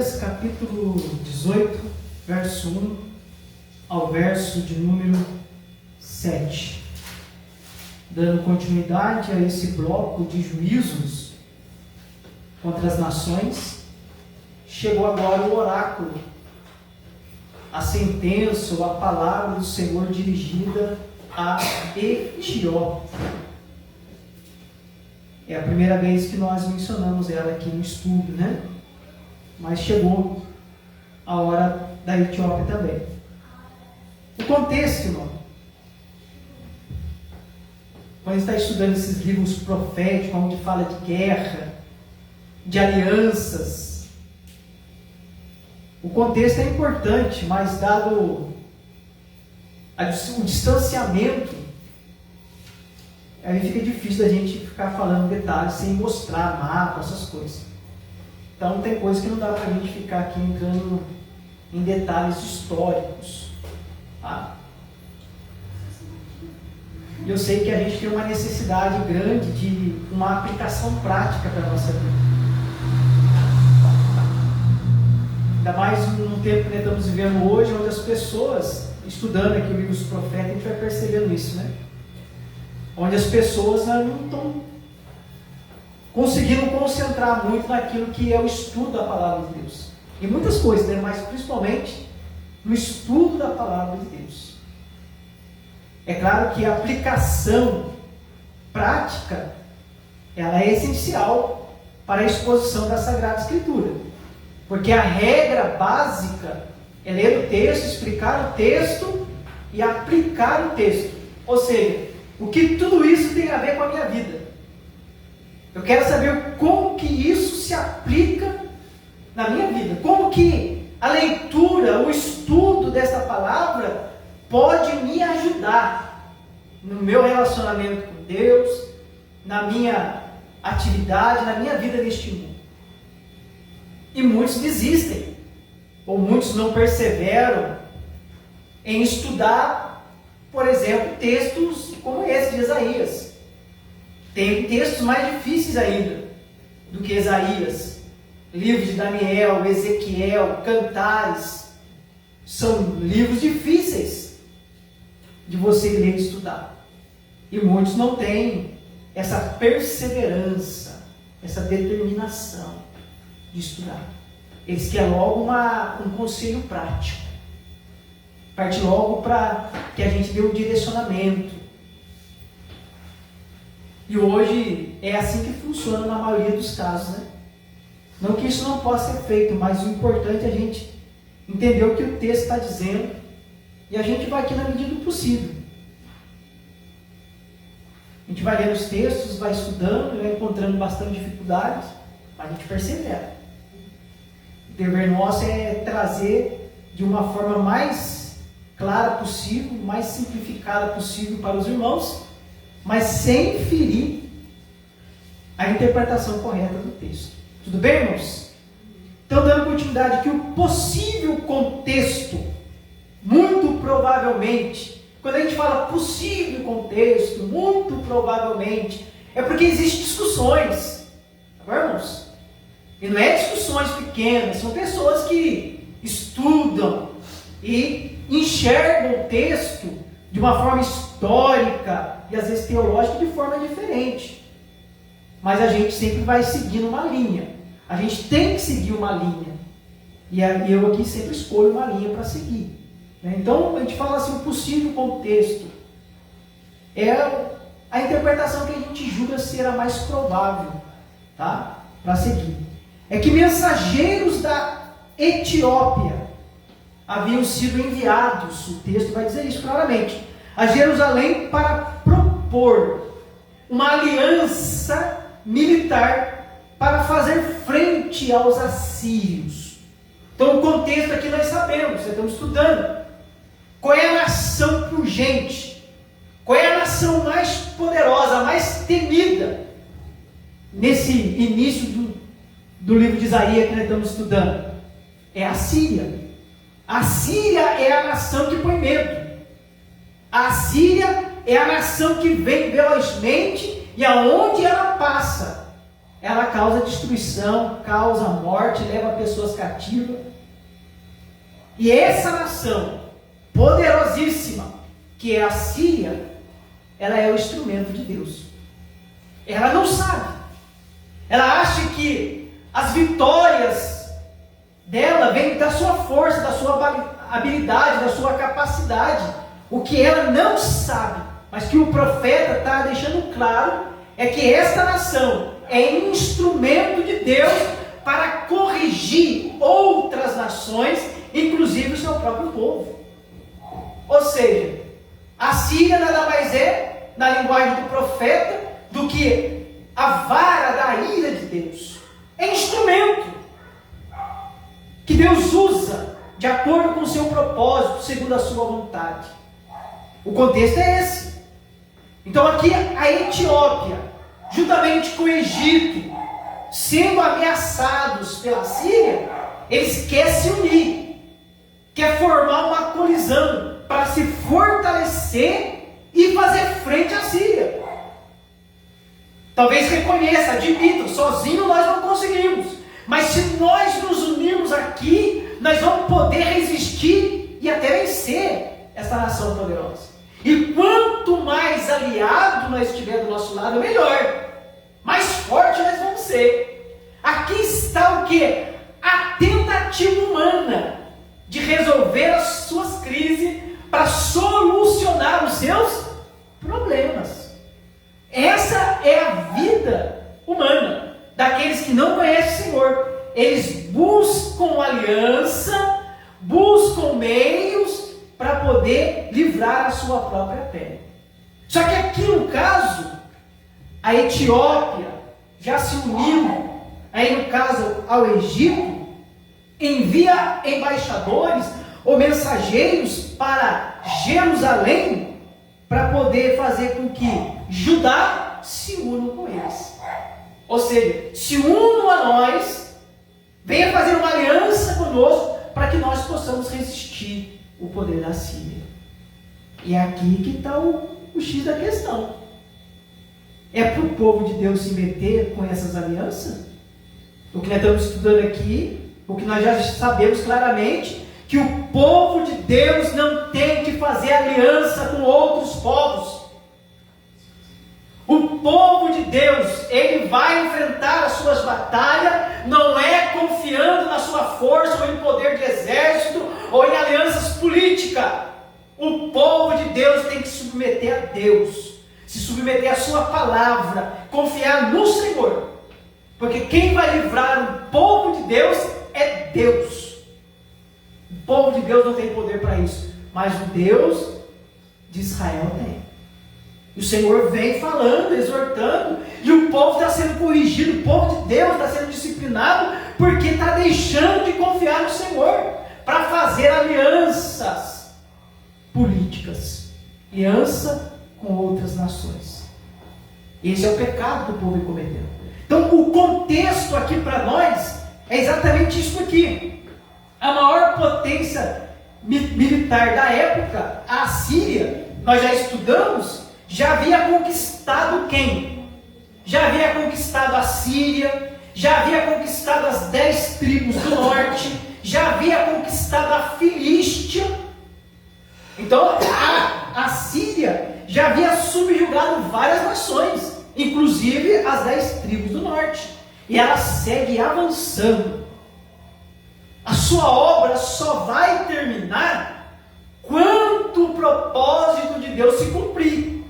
Isaías capítulo 18, verso 1 ao verso de número 7. Dando continuidade a esse bloco de juízos contra as nações, chegou agora o oráculo, a sentença ou a palavra do Senhor dirigida a Etiópia. É a primeira vez que nós mencionamos ela aqui no estudo, né? Mas chegou a hora da Etiópia também. O contexto, irmão, quando está estudando esses livros proféticos, onde fala de guerra, de alianças, o contexto é importante, mas dado o distanciamento, aí fica difícil da gente ficar falando detalhes sem mostrar mapa, essas coisas. Então tem coisas que não dá para a gente ficar aqui entrando em detalhes históricos. Tá? E eu sei que a gente tem uma necessidade grande de uma aplicação prática para a nossa vida. Ainda mais no tempo que nós estamos vivendo hoje, onde as pessoas, estudando aqui o livro dos profetas, a gente vai percebendo isso, né? Onde as pessoas não estão conseguindo concentrar muito naquilo que é o estudo da palavra de Deus. Em muitas coisas, né? Mas principalmente no estudo da palavra de Deus. É claro que a aplicação prática, ela é essencial para a exposição da Sagrada Escritura. Porque a regra básica é ler o texto, explicar o texto e aplicar o texto. Ou seja, o que tudo isso tem a ver com a minha vida. Eu quero saber como que isso se aplica na minha vida. Como que a leitura, o estudo dessa palavra pode me ajudar no meu relacionamento com Deus, na minha atividade, na minha vida neste mundo. E muitos desistem, ou muitos não perseveram em estudar, por exemplo, textos como esse de Isaías. Tem textos mais difíceis ainda do que Isaías. Livros de Daniel, Ezequiel, Cantares. São livros difíceis de você ler e estudar. E muitos não têm essa perseverança, essa determinação de estudar. Eles querem logo um conselho prático. Parte logo para que a gente dê um direcionamento. E hoje é assim que funciona na maioria dos casos, né? Não que isso não possa ser feito, mas o importante é a gente entender o que o texto está dizendo e a gente vai aqui na medida do possível. A gente vai lendo os textos, vai estudando, vai encontrando bastante dificuldades, mas a gente persevera. O dever nosso é trazer de uma forma mais clara possível, mais simplificada possível para os irmãos, mas sem ferir a interpretação correta do texto. Tudo bem, irmãos? Então, dando continuidade aqui, o possível contexto, muito provavelmente, quando a gente fala possível contexto, muito provavelmente, é porque existem discussões. Tá bom, irmãos? E não é discussões pequenas, são pessoas que estudam e enxergam o texto de uma forma histórica e às vezes teológica de forma diferente. Mas a gente sempre vai seguindo uma linha. A gente tem que seguir uma linha. E eu aqui sempre escolho uma linha para seguir. Então a gente fala assim, o possível contexto é a interpretação que a gente julga ser a mais provável, tá? Para seguir. É que mensageiros da Etiópia haviam sido enviados, o texto vai dizer isso claramente, a Jerusalém para propor uma aliança militar para fazer frente aos assírios. Então o contexto aqui nós sabemos, estamos estudando. Qual é a nação pungente? Qual é a nação mais poderosa, mais temida nesse início do livro de Isaías que nós estamos estudando? É a Síria. A Síria é a nação que põe medo. A Síria é a nação que vem velozmente e aonde ela passa, ela causa destruição, causa morte, leva pessoas cativas. E essa nação poderosíssima, que é a Síria, ela é o instrumento de Deus. Ela não sabe. Ela acha que as vitórias dela vêm da sua força, da sua habilidade, da sua capacidade. O que ela não sabe, mas que o profeta está deixando claro, é que esta nação é instrumento de Deus para corrigir outras nações, inclusive o seu próprio povo. Ou seja, a Síria nada mais é, na linguagem do profeta, do que a vara da ira de Deus. É instrumento que Deus usa de acordo com o seu propósito, segundo a sua vontade. O contexto é esse. Então aqui a Etiópia, juntamente com o Egito, sendo ameaçados pela Síria, eles querem se unir, querem formar uma colisão para se fortalecer e fazer frente à Síria. Talvez reconheça, admitam, sozinho nós não conseguimos, mas se nós nos unirmos aqui, nós vamos poder resistir e até vencer essa nação poderosa. E quanto mais aliado nós estiver do nosso lado, melhor. Mais forte nós vamos ser. Aqui está o que? A tentativa humana de resolver as suas crises para solucionar os seus problemas. Essa é a vida humana daqueles que não conhecem o Senhor. Eles buscam aliança, buscam meios para poder livrar a sua própria pele. Só que aqui no caso, a Etiópia já se uniu, aí no caso ao Egito, envia embaixadores ou mensageiros para Jerusalém para poder fazer com que Judá se una com eles. Ou seja, se unam a nós, venha fazer uma aliança conosco para que nós possamos resistir o poder da Síria. E é aqui que está o X da questão. É para o povo de Deus se meter com essas alianças? O que nós estamos estudando aqui, o que nós já sabemos claramente, que o povo de Deus não tem que fazer aliança com outros povos. O povo de Deus, ele vai enfrentar as suas batalhas, não é confiando na sua força, ou em poder de exército, ou em alianças políticas. O povo de Deus tem que se submeter a Deus, se submeter à sua palavra, confiar no Senhor. Porque quem vai livrar o povo de Deus é Deus. O povo de Deus não tem poder para isso, mas o Deus de Israel tem. E o Senhor vem falando, exortando, e o povo está sendo corrigido, o povo de Deus está sendo disciplinado, porque está deixando de confiar no Senhor, para fazer alianças políticas, aliança com outras nações. Esse é o pecado que o povo cometeu. Então o contexto aqui para nós é exatamente isso aqui. A maior potência militar da época, a Síria, nós já estudamos, já havia conquistado quem? Já havia conquistado a Síria, já havia conquistado as 10 tribos do norte, já havia conquistado a Filístia. Então a Síria já havia subjugado várias nações, inclusive as 10 tribos do norte. E ela segue avançando. A sua obra só vai terminar quando o propósito de Deus se cumprir.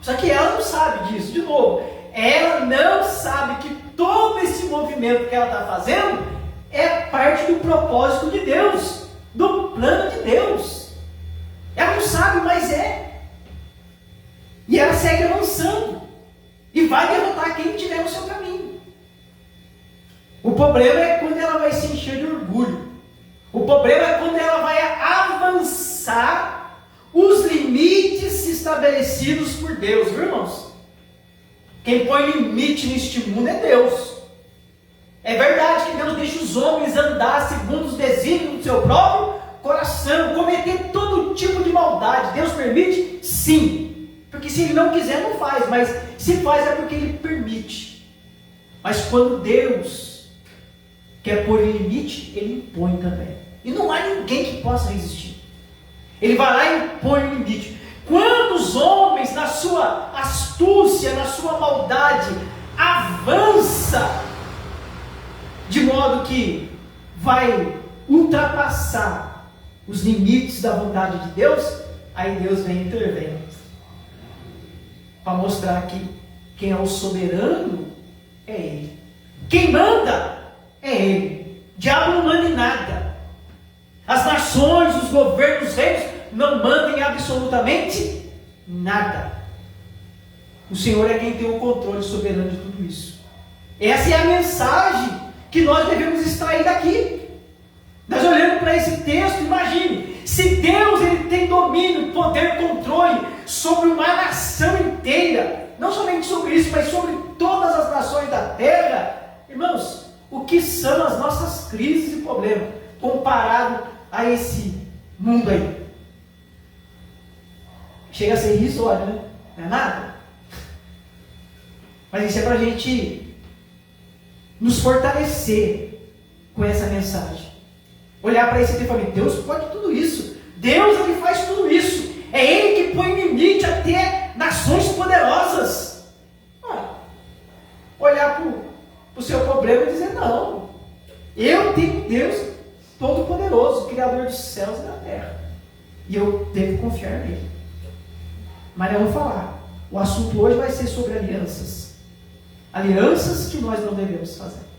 Só que ela não sabe disso, de novo. Ela não sabe que todo esse movimento que ela está fazendo é parte do propósito de Deus, do plano de Deus. Ela não sabe, mas é. E ela segue avançando. E vai derrotar quem tiver no seu caminho. O problema é quando ela vai se encher de orgulho. O problema é quando ela vai avançar os limites estabelecidos por Deus, viu, irmãos? Quem põe limite neste mundo é Deus. É verdade que Deus deixa os homens andar segundo os desígnios do seu próprio coração, cometer todo tipo de maldade. Deus permite? Sim. Porque se Ele não quiser, não faz. Mas se faz é porque Ele permite. Mas quando Deus quer pôr limite, Ele impõe também. E não há ninguém que possa resistir. Ele vai lá e impõe o limite. Quando os homens, na sua astúcia, na sua maldade, avança de modo que vai ultrapassar os limites da vontade de Deus, aí Deus vem e intervém para mostrar que quem é o soberano é Ele. Quem manda é Ele. O diabo não manda em nada. As nações, os governos, os reis não mandam em absolutamente nada. O Senhor é quem tem o controle soberano de tudo isso. Essa é a mensagem que nós devemos extrair daqui. Nós olhando para esse texto, imagine, se Deus ele tem domínio, poder, controle sobre uma nação inteira, não somente sobre isso, mas sobre todas as nações da terra, irmãos, o que são as nossas crises e problemas comparado a esse mundo aí? Chega a ser irrisório, né? Não é nada. Mas isso é para a gente nos fortalecer com essa mensagem. Olhar para esse tempo e falar, Deus pode tudo isso. Deus ele faz tudo isso. É Ele que põe limite até nações poderosas. Olhar para o seu problema e dizer, não. Eu tenho Deus Todo-Poderoso, Criador dos céus e da terra. E eu devo confiar nele. Mas eu vou falar. O assunto hoje vai ser sobre alianças. Alianças que nós não devemos fazer.